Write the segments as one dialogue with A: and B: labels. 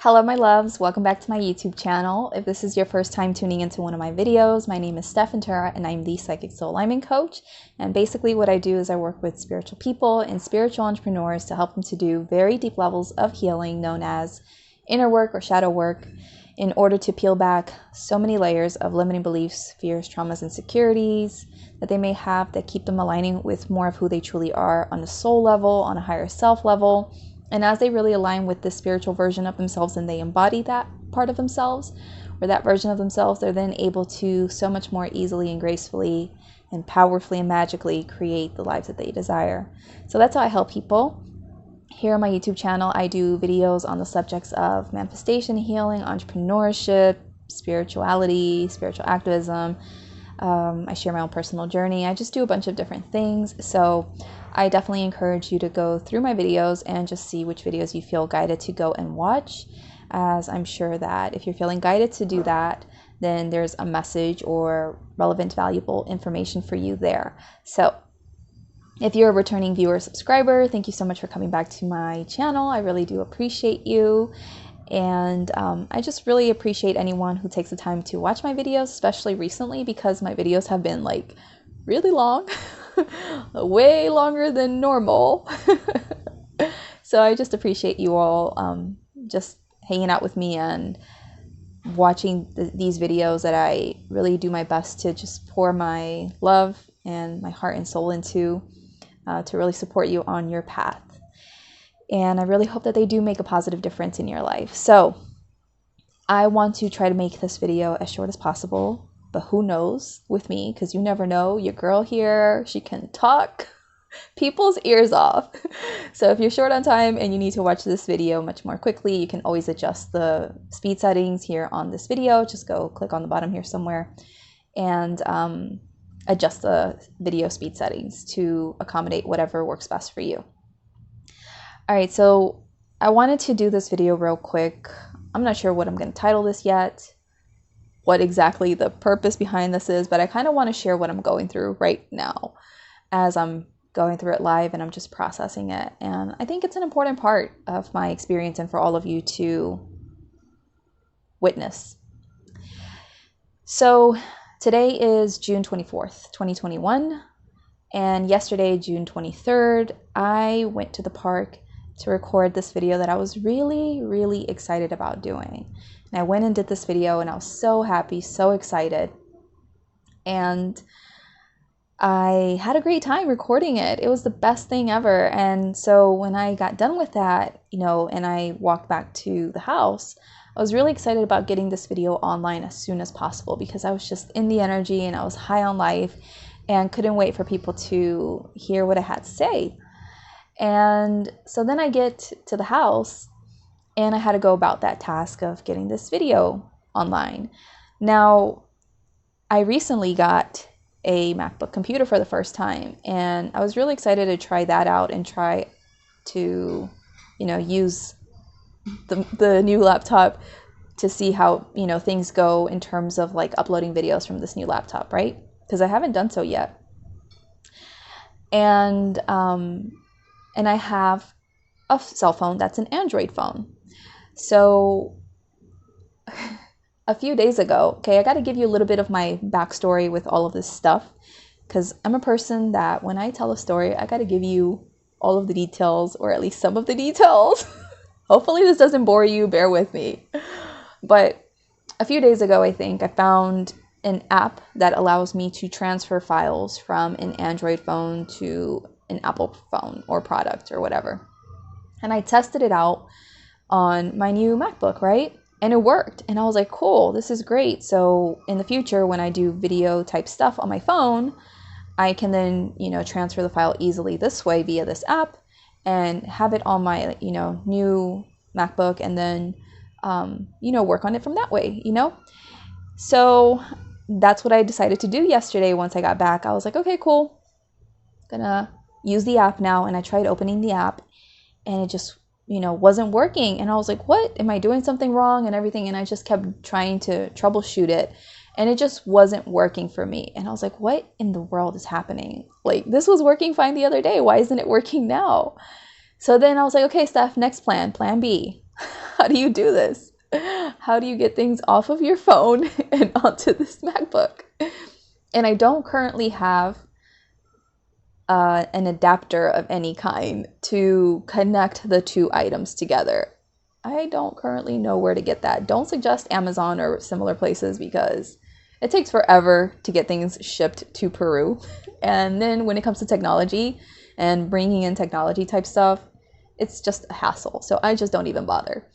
A: Hello my loves, welcome back to my YouTube channel. If this is your first time tuning into one of my videos, my name is Stef and I'm the Psychic Soul Alignment Coach. And basically what I do is I work with spiritual people and spiritual entrepreneurs to help them to do very deep levels of healing known as inner work or shadow work in order to peel back so many layers of limiting beliefs, fears, traumas, insecurities that they may have that keep them aligning with more of who they truly are on a soul level, on a higher self level. And as they really align with the spiritual version of themselves and they embody that part of themselves or that version of themselves, they're then able to so much more easily and gracefully and powerfully and magically create the lives that they desire. So that's how I help people. Here on my YouTube channel, I do videos on the subjects of manifestation, healing, entrepreneurship, spirituality, spiritual activism. I share my own personal journey. I just do a bunch of different things. So I definitely encourage you to go through my videos and just see which videos you feel guided to go and watch, as I'm sure that if you're feeling guided to do that, then there's a message or relevant, valuable information for you there. So if you're a returning viewer or subscriber, thank you so much for coming back to my channel. I really do appreciate you. And I just really appreciate anyone who takes the time to watch my videos, especially recently because my videos have been like really long, way longer than normal. So I just appreciate you all just hanging out with me and watching these videos that I really do my best to just pour my love and my heart and soul into to really support you on your path. And I really hope that they do make a positive difference in your life. So I want to try to make this video as short as possible, but who knows with me, because you never know. Your girl here, she can talk people's ears off. So if you're short on time and you need to watch this video much more quickly, you can always adjust the speed settings here on this video. Just go click on the bottom here somewhere and adjust the video speed settings to accommodate whatever works best for you. All right, so I wanted to do this video real quick. I'm not sure what I'm going to title this yet, what exactly the purpose behind this is, but I kind of want to share what I'm going through right now as I'm going through it live and I'm just processing it. And I think it's an important part of my experience and for all of you to witness. So today is June 24th, 2021. And yesterday, June 23rd, I went to the park to record this video that I was really excited about doing. And I went and did this video and I was so happy, so excited. And I had a great time recording it. It was the best thing ever. And so when I got done with that, and I walked back to the house, I was really excited about getting this video online as soon as possible because I was just in the energy and I was high on life and couldn't wait for people to hear what I had to say. And so then I get to the house and I had to go about that task of getting this video online. Now, I recently got a MacBook computer for the first time and I was really excited to try that out and try to, use the new laptop to see how, things go in terms of like uploading videos from this new laptop, right? Because I haven't done so yet. And I have a cell phone that's an Android phone. So a few days ago, okay, I got to give you a little bit of my backstory with all of this stuff, because I'm a person that when I tell a story, I got to give you all of the details, or at least some of the details. Hopefully this doesn't bore you, bear with me. But a few days ago, I think I found an app that allows me to transfer files from an Android phone to an Apple phone or product or whatever. And I tested it out on my new MacBook, right? And it worked. And I was like, cool, this is great. So in the future, when I do video type stuff on my phone, I can then, transfer the file easily this way via this app and have it on my, new MacBook and then, work on it from that way, So that's what I decided to do yesterday. Once I got back, I was like, okay, cool. Gonna use the app now. And I tried opening the app and it just, wasn't working. And I was like, what? Am I doing something wrong and everything? And I just kept trying to troubleshoot it and it just wasn't working for me. And I was like, what in the world is happening? Like, this was working fine the other day. Why isn't it working now? So then I was like, okay, Steph, next plan B. How do you do this? How do you get things off of your phone and onto this MacBook? And I don't currently have an adapter of any kind to connect the two items together. I don't currently know where to get that. Don't suggest Amazon or similar places because it takes forever to get things shipped to Peru. And then when it comes to technology and bringing in technology type stuff, it's just a hassle. So I just don't even bother.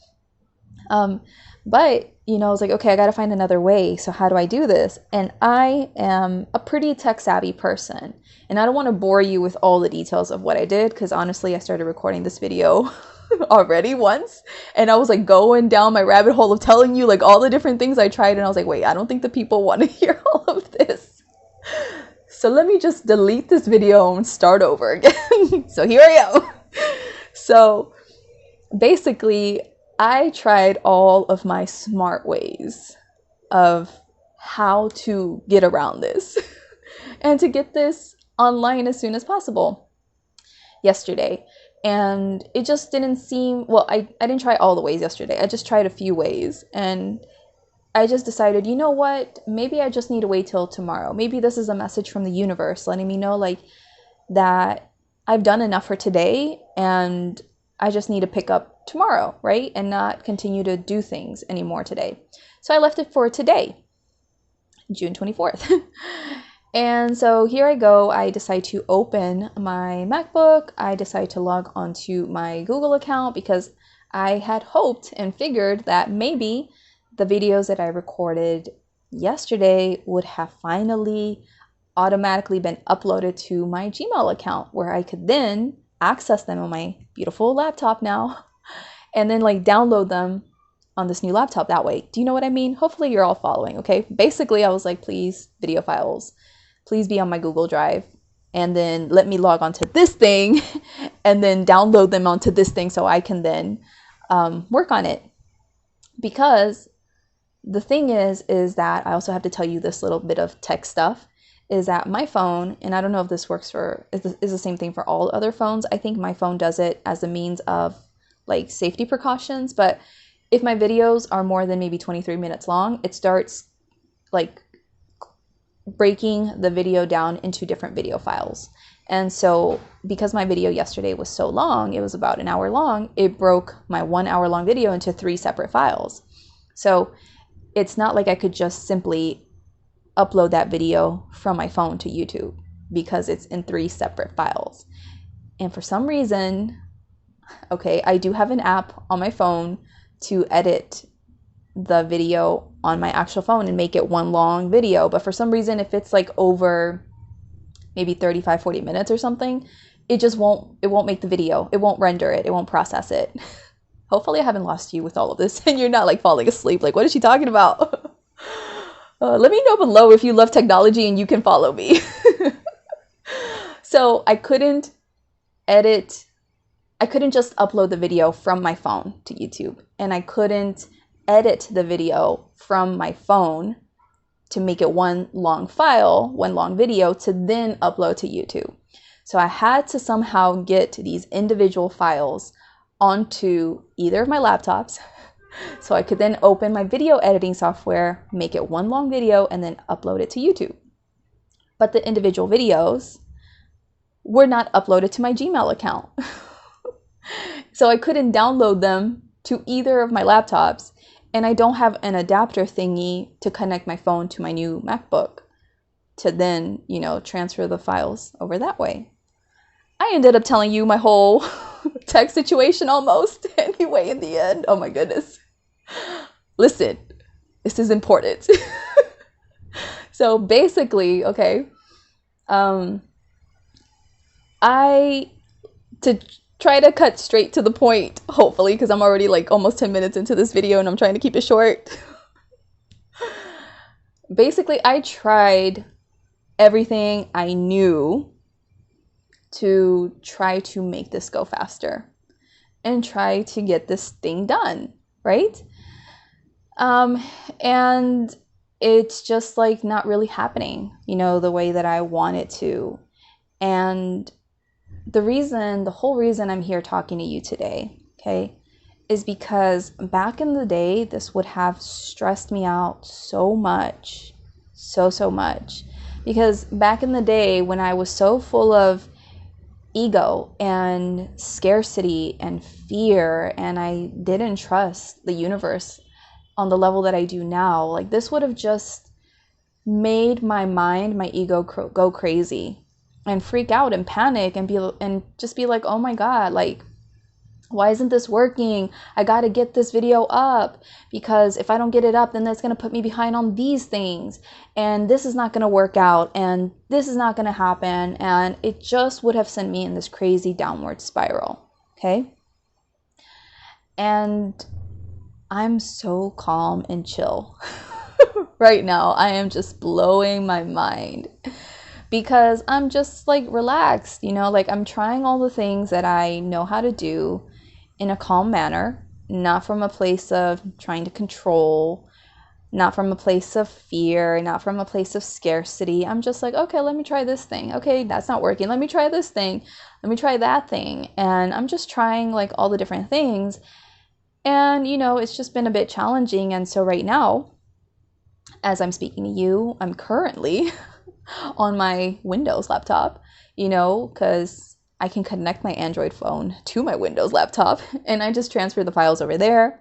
A: But, you know, I was like, okay, I got to find another way. So how do I do this? And I am a pretty tech savvy person. And I don't want to bore you with all the details of what I did, because honestly, I started recording this video already once. And I was like going down my rabbit hole of telling you like all the different things I tried. And I was like, wait, I don't think the people want to hear all of this. So let me just delete this video and start over again. So here I go. So basically, I tried all of my smart ways of how to get around this and to get this online as soon as possible yesterday. And it just didn't seem, well, I didn't try all the ways yesterday. I just tried a few ways. And I just decided, you know what, maybe I just need to wait till tomorrow. Maybe this is a message from the universe letting me know like that I've done enough for today and I just need to pick up tomorrow, right? And not continue to do things anymore today. So I left it for today, June 24th. And so here I go. I decide to open my MacBook. I decide to log onto my Google account because I had hoped and figured that maybe the videos that I recorded yesterday would have finally automatically been uploaded to my Gmail account where I could then access them on my beautiful laptop now and then like download them on this new laptop that way. Do you know what I mean? Hopefully you're all following, okay? Basically, I was like, please, video files, please be on my Google Drive and then let me log onto this thing and then download them onto this thing so I can then work on it. Because the thing is that I also have to tell you this little bit of tech stuff is that my phone, and I don't know if this works is the same thing for all other phones. I think my phone does it as a means of like safety precautions, but if my videos are more than maybe 23 minutes long, it starts like breaking the video down into different video files. And so because my video yesterday was so long, it was about an hour long, it broke my 1 hour long video into 3 separate files. So it's not like I could just simply upload that video from my phone to YouTube because it's in 3 separate files. And for some reason, okay, I do have an app on my phone to edit the video on my actual phone and make it one long video. But for some reason, if it's like over maybe 35, 40 minutes or something, it won't make the video. It won't render it. It won't process it. Hopefully I haven't lost you with all of this and you're not like falling asleep. Like, what is she talking about? Let me know below if you love technology and you can follow me. So I couldn't just upload the video from my phone to YouTube, and I couldn't edit the video from my phone to make it one long file, one long video to then upload to YouTube. So I had to somehow get these individual files onto either of my laptops so I could then open my video editing software, make it one long video, and then upload it to YouTube. But the individual videos were not uploaded to my Gmail account. So I couldn't download them to either of my laptops, and I don't have an adapter thingy to connect my phone to my new MacBook to then, you know, transfer the files over that way. I ended up telling you my whole tech situation almost anyway in the end. Oh my goodness. Listen, this is important. So basically, okay, to try to cut straight to the point, hopefully, because I'm already like almost 10 minutes into this video and I'm trying to keep it short. Basically, I tried everything I knew to try to make this go faster and try to get this thing done, right? And it's just like not really happening, you know, the way that I want it to. And the whole reason I'm here talking to you today, okay, is because back in the day, this would have stressed me out so much, so much. Because back in the day, when I was so full of ego and scarcity and fear, and I didn't trust the universe on the level that I do now, like this would have just made my mind, my ego go crazy and freak out and panic and just be like, oh my God, like, why isn't this working? I got to get this video up, because if I don't get it up, then that's going to put me behind on these things. And this is not going to work out. And this is not going to happen. And it just would have sent me in this crazy downward spiral. Okay. And I'm so calm and chill right now. I am just blowing my mind, because I'm just like relaxed, you know, like I'm trying all the things that I know how to do in a calm manner, not from a place of trying to control, not from a place of fear, not from a place of scarcity. I'm just like, okay, let me try this thing. Okay, that's not working. Let me try this thing. Let me try that thing. And I'm just trying like all the different things. And, you know, it's just been a bit challenging. And so right now, as I'm speaking to you, I'm currently on my Windows laptop, you know, because I can connect my Android phone to my Windows laptop, and I just transfer the files over there.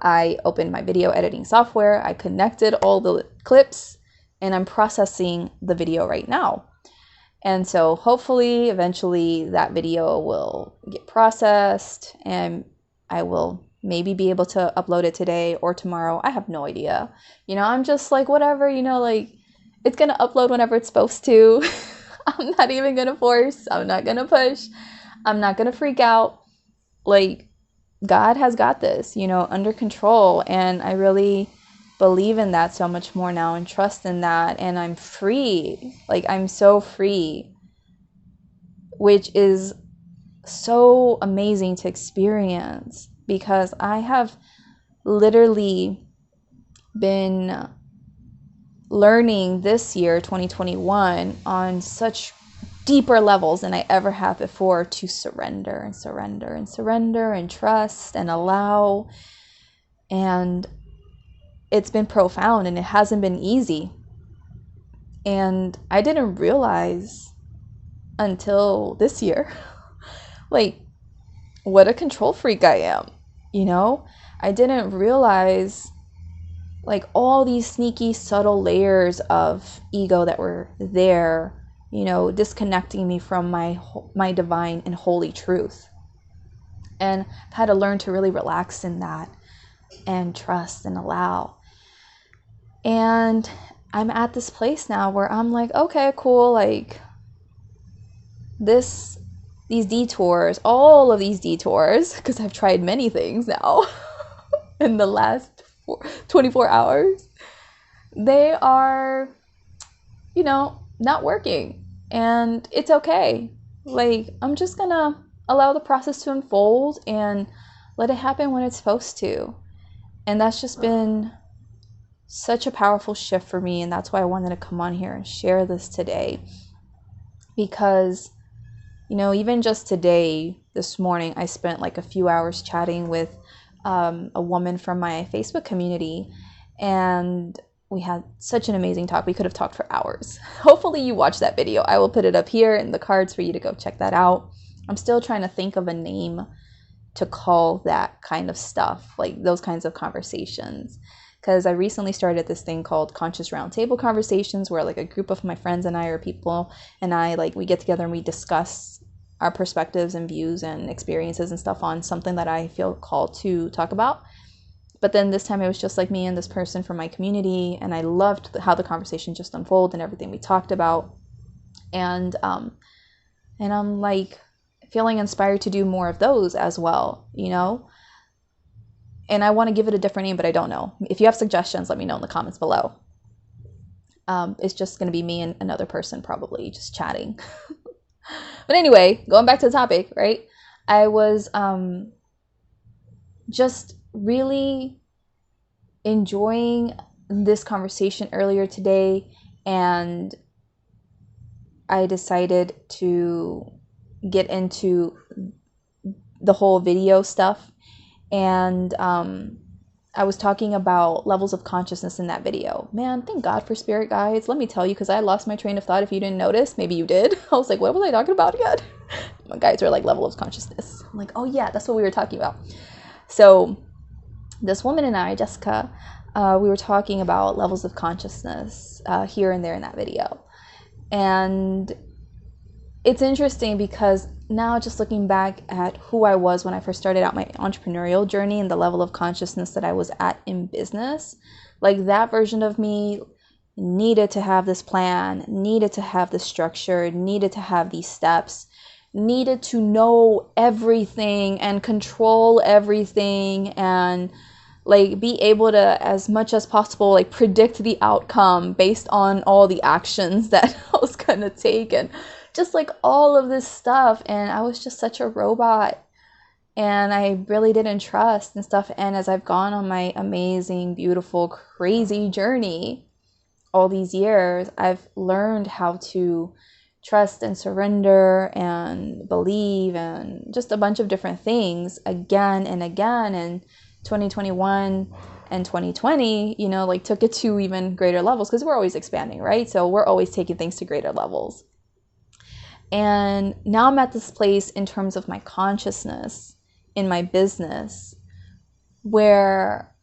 A: I opened my video editing software. I connected all the clips, and I'm processing the video right now. And so hopefully, eventually, that video will get processed, and I will maybe be able to upload it today or tomorrow. I have no idea. You know, I'm just like, whatever, you know, like, it's going to upload whenever it's supposed to. I'm not even going to force. I'm not going to push. I'm not going to freak out. Like, God has got this, you know, under control. And I really believe in that so much more now and trust in that. And I'm free. Like, I'm so free, which is so amazing to experience, because I have literally been learning this year, 2021, on such deeper levels than I ever have before, to surrender and surrender and surrender and trust and allow. And it's been profound, and it hasn't been easy. And I didn't realize until this year, like, what a control freak I am, you know? I didn't realize like all these sneaky, subtle layers of ego that were there, you know, disconnecting me from my divine and holy truth. And I've had to learn to really relax in that and trust and allow. And I'm at this place now where I'm like, okay, cool, like these detours, all of these detours, because I've tried many things now in the last 24 hours, they are, you know, not working. And it's okay. Like, I'm just gonna allow the process to unfold and let it happen when it's supposed to. And that's just been such a powerful shift for me. And that's why I wanted to come on here and share this today. Because, you know, even just today, this morning, I spent like a few hours chatting with a woman from my Facebook community, and we had such an amazing talk. We could have talked for hours. Hopefully you watched that video. I will put it up here in the cards for you to go check that out. I'm still trying to think of a name to call that kind of stuff, like those kinds of conversations, because I recently started this thing called Conscious Roundtable Conversations, where like a group of my friends and I, or people and I, like we get together and we discuss our perspectives and views and experiences and stuff on something that I feel called to talk about. But then this time it was just like me and this person from my community, and I loved how the conversation just unfolded and everything we talked about. And I'm like feeling inspired to do more of those as well, you know? And I want to give it a different name, but I don't know. If you have suggestions, let me know in the comments below. It's just going to be me and another person probably just chatting. But anyway, going back to the topic, right? I was just really enjoying this conversation earlier today, and I decided to get into the whole video stuff. And I was talking about levels of consciousness in that video. Man, thank God for spirit guides. Let me tell you, because I lost my train of thought. If you didn't notice, maybe you did. I was like, what was I talking about again? My guides were like, level of consciousness. I'm like, oh yeah, that's what we were talking about. So this woman and I, Jessica, we were talking about levels of consciousness here and there in that video. And it's interesting because now just looking back at who I was when I first started out my entrepreneurial journey and the level of consciousness that I was at in business, like that version of me needed to have this plan, needed to have this structure, needed to have these steps, needed to know everything and control everything and like be able to, as much as possible, like predict the outcome based on all the actions that I was gonna take and just like all of this stuff. And I was just such a robot and I really didn't trust and stuff. And as I've gone on my amazing, beautiful, crazy journey all these years, I've learned how to trust and surrender and believe and just a bunch of different things again and again. And 2021 and 2020, you know, like took it to even greater levels because we're always expanding, right? So we're always taking things to greater levels. And now I'm at this place in terms of my consciousness in my business where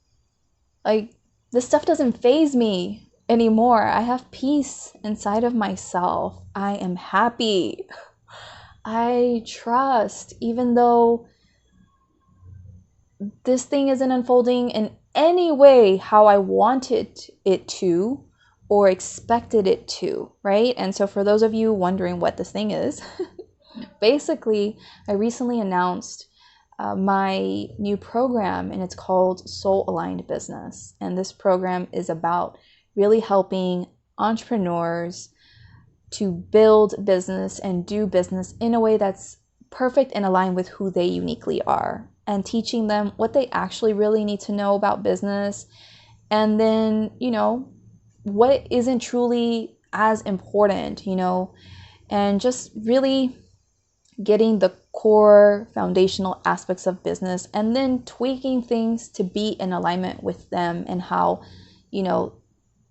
A: like this stuff doesn't faze me anymore. I have peace inside of myself. I am happy. I trust, even though this thing isn't unfolding in any way how I wanted it to or expected it to, right? And so for those of you wondering what this thing is, basically, I recently announced my new program, and it's called Soul Aligned Business. And this program is about really helping entrepreneurs to build business and do business in a way that's perfect and aligned with who they uniquely are, and teaching them what they actually really need to know about business. And then, you know, what isn't truly as important, you know, and just really getting the core foundational aspects of business and then tweaking things to be in alignment with them and how, you know,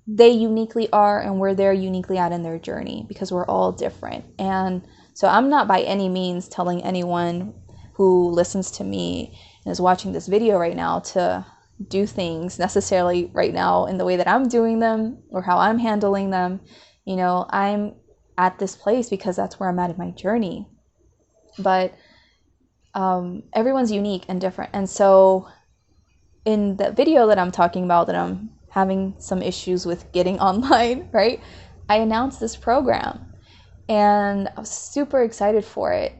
A: they uniquely are and where they're uniquely at in their journey, because we're all different. And so I'm not by any means telling anyone who listens to me and is watching this video right now to do things necessarily right now in the way that I'm doing them or how I'm handling them. You know, I'm at this place because that's where I'm at in my journey. But everyone's unique and different. And so in the video that I'm talking about that I'm having some issues with getting online, right? I announced this program and I was super excited for it.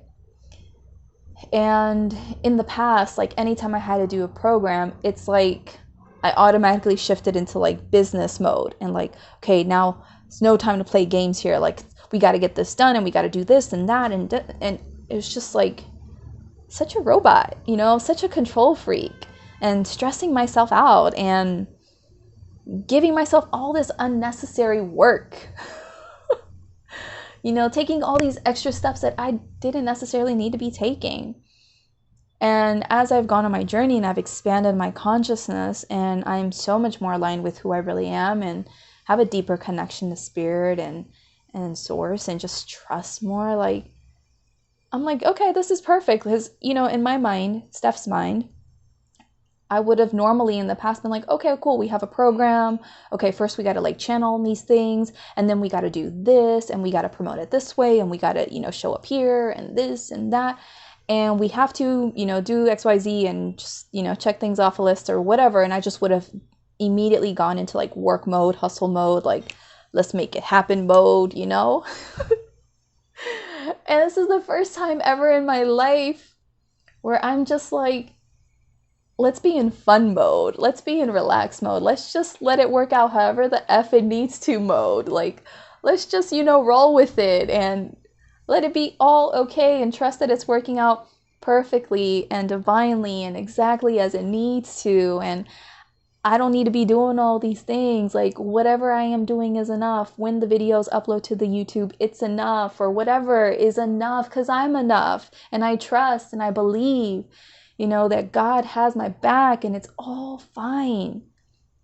A: And in the past, like anytime I had to do a program, it's like I automatically shifted into like business mode and like, okay, now it's no time to play games here. Like we got to get this done and we got to do this and that. And it was just like such a robot, you know, such a control freak and stressing myself out and giving myself all this unnecessary work. You know, taking all these extra steps that I didn't necessarily need to be taking. And as I've gone on my journey and I've expanded my consciousness and I'm so much more aligned with who I really am and have a deeper connection to spirit and source and just trust more, like, I'm like, okay, this is perfect. Because, you know, in my mind, Stef's mind, I would have normally in the past been like, okay, cool, we have a program. Okay, first we got to like channel these things, and then we got to do this, and we got to promote it this way, and we got to, you know, show up here and this and that. And we have to, you know, do XYZ and just, you know, check things off a list or whatever. And I just would have immediately gone into like work mode, hustle mode, like let's make it happen mode, you know? And this is the first time ever in my life where I'm just like, let's be in fun mode. Let's be in relax mode. Let's just let it work out however the F it needs to mode. Like, let's just, you know, roll with it and let it be all okay and trust that it's working out perfectly and divinely and exactly as it needs to. And I don't need to be doing all these things. Like, whatever I am doing is enough. When the videos upload to the YouTube, it's enough, or whatever is enough because I'm enough and I trust and I believe. you know, that God has my back and it's all fine.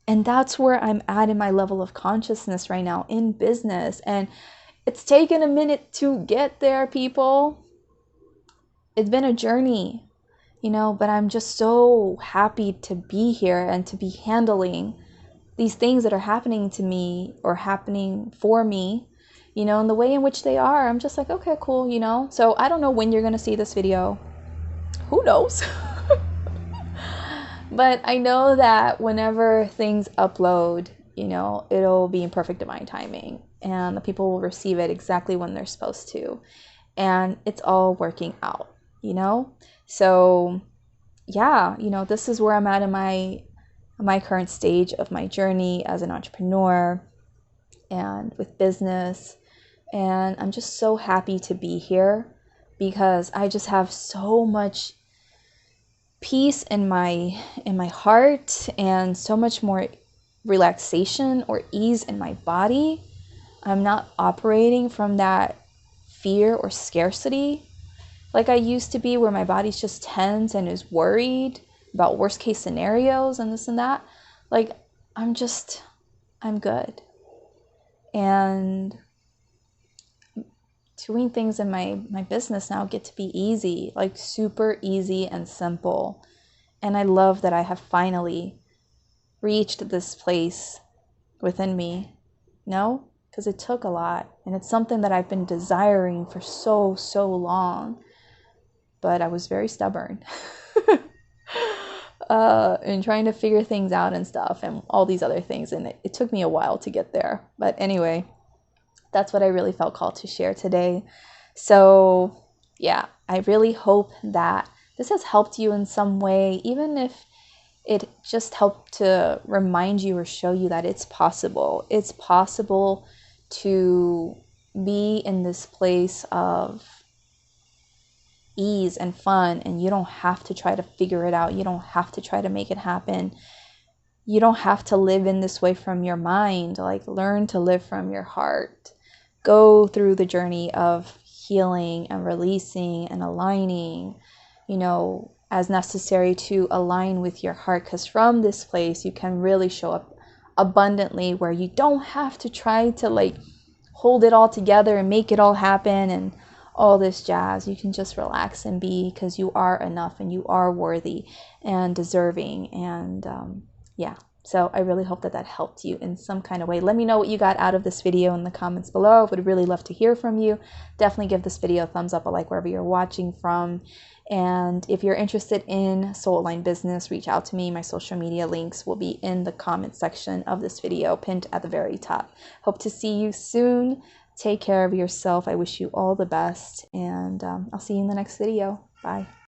A: And that's where I'm at in my level of consciousness right now in business. And it's taken a minute to get there, people. It's been a journey, you know, but I'm just so happy to be here and to be handling these things that are happening to me or happening for me, you know, and the way in which they are. I'm just like, okay, cool, you know. So I don't know when you're going to see this video. Who knows? But I know that whenever things upload, you know, it'll be in perfect divine timing and the people will receive it exactly when they're supposed to. And it's all working out, you know? So yeah, you know, this is where I'm at in my current stage of my journey as an entrepreneur and with business. And I'm just so happy to be here because I just have so much peace in my heart and so much more relaxation or ease in my body. I'm not operating from that fear or scarcity like I used to be, where my body's just tense and is worried about worst case scenarios and this and that. Like I'm good. And doing things in my business now get to be easy, like super easy and simple. And I love that I have finally reached this place within me, no? Because it took a lot. And it's something that I've been desiring for so long. But I was very stubborn in trying to figure things out and stuff and all these other things. And it took me a while to get there. But anyway, that's what I really felt called to share today. So yeah, I really hope that this has helped you in some way, even if it just helped to remind you or show you that it's possible. It's possible to be in this place of ease and fun, and you don't have to try to figure it out. You don't have to try to make it happen. You don't have to live in this way from your mind. Like, learn to live from your heart. Go through the journey of healing and releasing and aligning, you know, as necessary to align with your heart. Because from this place, you can really show up abundantly, where you don't have to try to like hold it all together and make it all happen and all this jazz. You can just relax and be, because you are enough and you are worthy and deserving. And yeah, so I really hope that that helped you in some kind of way. Let me know what you got out of this video in the comments below. I would really love to hear from you. Definitely give this video a thumbs up, a like wherever you're watching from. And if you're interested in soul aligned business, reach out to me. My social media links will be in the comment section of this video, pinned at the very top. Hope to see you soon. Take care of yourself. I wish you all the best, and I'll see you in the next video. Bye.